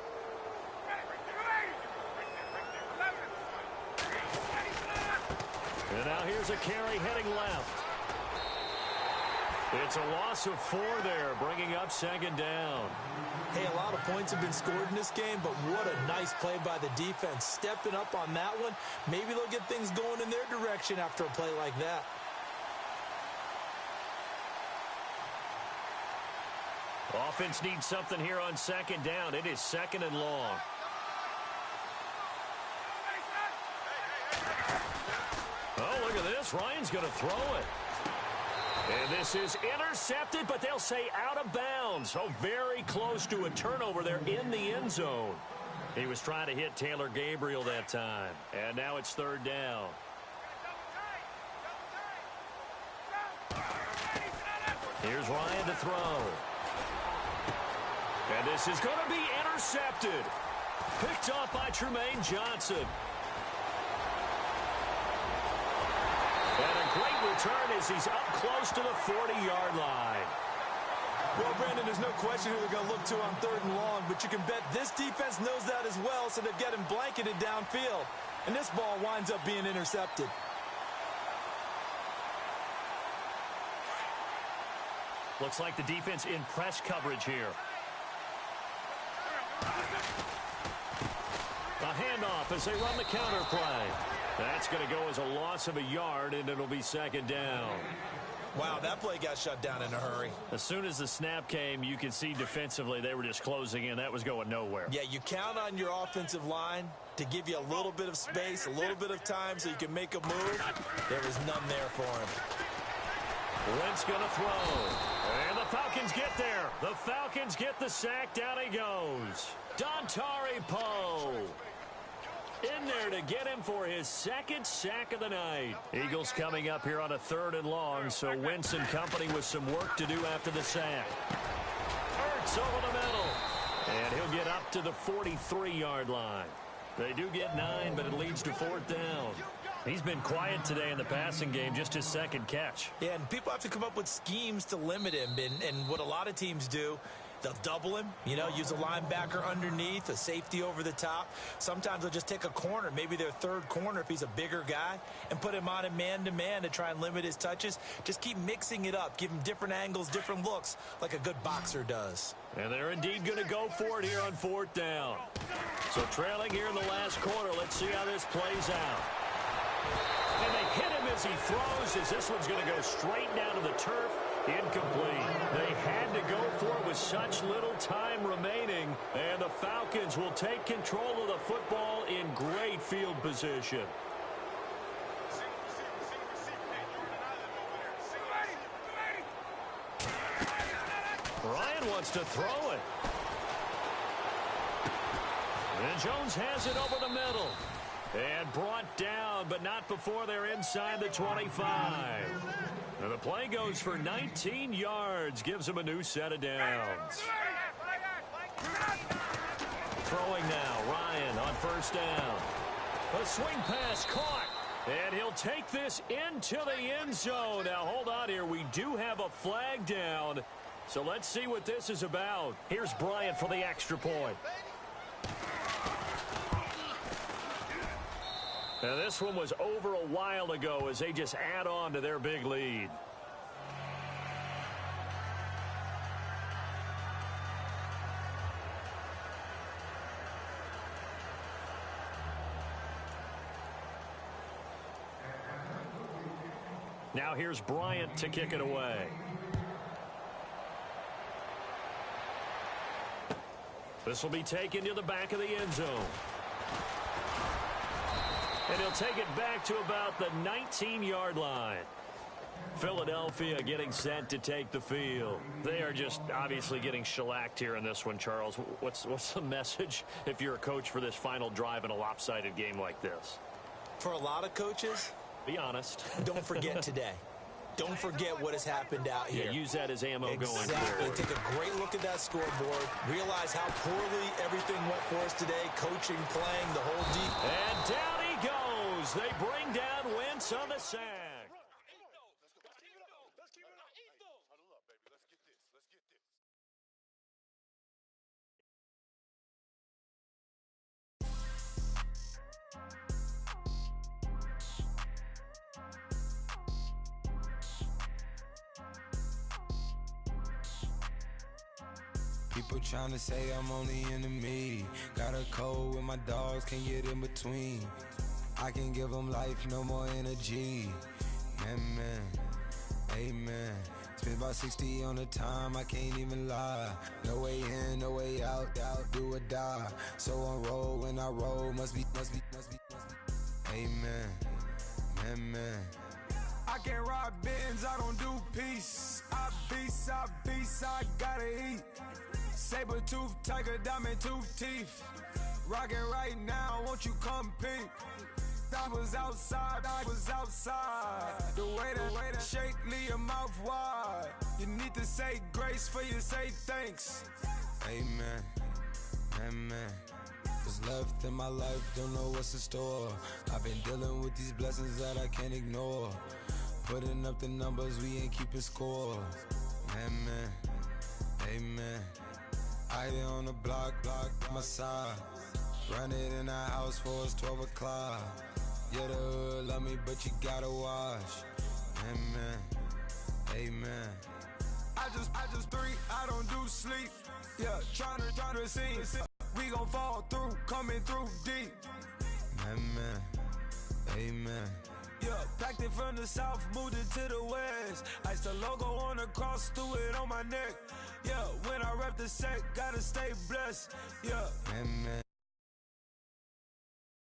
And now here's a carry heading left. It's a loss of 4 there, bringing up second down. Hey, a lot of points have been scored in this game, but what a nice play by the defense. Stepping up on that one, maybe they'll get things going in their direction after a play like that. Offense needs something here on second down. It is second and long. Oh, look at this. Ryan's going to throw it. And this is intercepted, but they'll say out of bounds. So very close to a turnover there in the end zone. He was trying to hit Taylor Gabriel that time. And now it's third down. Here's Ryan to throw. And this is going to be intercepted. Picked off by Tremaine Johnson. And a great return as he's up close to the 40-yard line. Well, Brandon, there's no question who they're going to look to on third and long, but you can bet this defense knows that as well, so they're getting blanketed downfield. And this ball winds up being intercepted. Looks like the defense in press coverage here. A handoff as they run the counter play. That's going to go as a loss of a yard, and it'll be second down. Wow, that play got shut down in a hurry. As soon as the snap came, you could see defensively they were just closing in. That was going nowhere. Yeah, you count on your offensive line to give you a little bit of space, a little bit of time so you can make a move. There was none there for him. Wentz going to throw. And the Falcons get there. The Falcons get the sack. Down he goes. Dontari Poe in there to get him for his second sack of the night. Eagles coming up here on a third and long, so Wentz and company with some work to do after the sack. Hurts over the middle. And he'll get up to the 43-yard line. They do get 9, but it leads to fourth down. He's been quiet today in the passing game, just his second catch. Yeah, and people have to come up with schemes to limit him, and what a lot of teams do, they'll double him, you know, use a linebacker underneath, a safety over the top. Sometimes they'll just take a corner, maybe their third corner if he's a bigger guy, and put him on a man-to-man to try and limit his touches. Just keep mixing it up, give him different angles, different looks, like a good boxer does. And they're indeed going to go for it here on fourth down. So trailing here in the last quarter, let's see how this plays out. And they hit him as he throws, as this one's going to go straight down to the turf. Incomplete. They had to go for it with such little time remaining, and the Falcons will take control of the football in great field position. Ryan wants to throw it. And Jones has it over the middle. And brought down, but not before they're inside the 25. And the play goes for 19 yards, gives them a new set of downs. Throwing now, Ryan on first down. A swing pass caught, and he'll take this into the end zone. Now, hold on here. We do have a flag down, so let's see what this is about. Here's Bryant for the extra point. Now, this one was over a while ago as they just add on to their big lead. Now here's Bryant to kick it away. This will be taken to the back of the end zone. And he'll take it back to about the 19-yard line. Philadelphia getting set to take the field. They are just obviously getting shellacked here in this one, Charles. What's the message if you're a coach for this final drive in a lopsided game like this? For a lot of coaches, Be honest. don't forget today. Don't forget what has happened out here. Yeah, use that as ammo going Exactly. forward. Take a great look at that scoreboard. Realize how poorly everything went for us today. Coaching, playing, the whole deep. And down he goes. They bring down Wentz on the sack. People tryna say I'm only in the me. Got a cold with my dogs, can't get in between. I can give them life, no more energy. Man, amen. Spent about 60 on the time, I can't even lie. No way in, no way out, do or die. So on roll, when I roll, must be. Amen, man. I can't ride Benz, I don't do peace. I beast, I gotta eat. Saber tooth, tiger, diamond tooth teeth. Rockin' right now, won't you come peep? I was outside. The way that shake, leave your mouth wide. You need to say grace for you say thanks. Amen. What's left in my life, don't know what's in store. I've been dealing with these blessings that I can't ignore. Putting up the numbers, we ain't keeping score. Amen. I hit on the block, my side. Run it in the house for it's 12 o'clock. Yeah, the hood love me, but you gotta watch. Amen. I just three, I don't do sleep. Yeah, tryna see. We gon' fall through, coming through deep. Amen. Yeah, packed it from the south, moved it to the west. Iced the logo on the cross, threw it on my neck. Yeah, when I rep the set, gotta stay blessed. Yeah. Amen.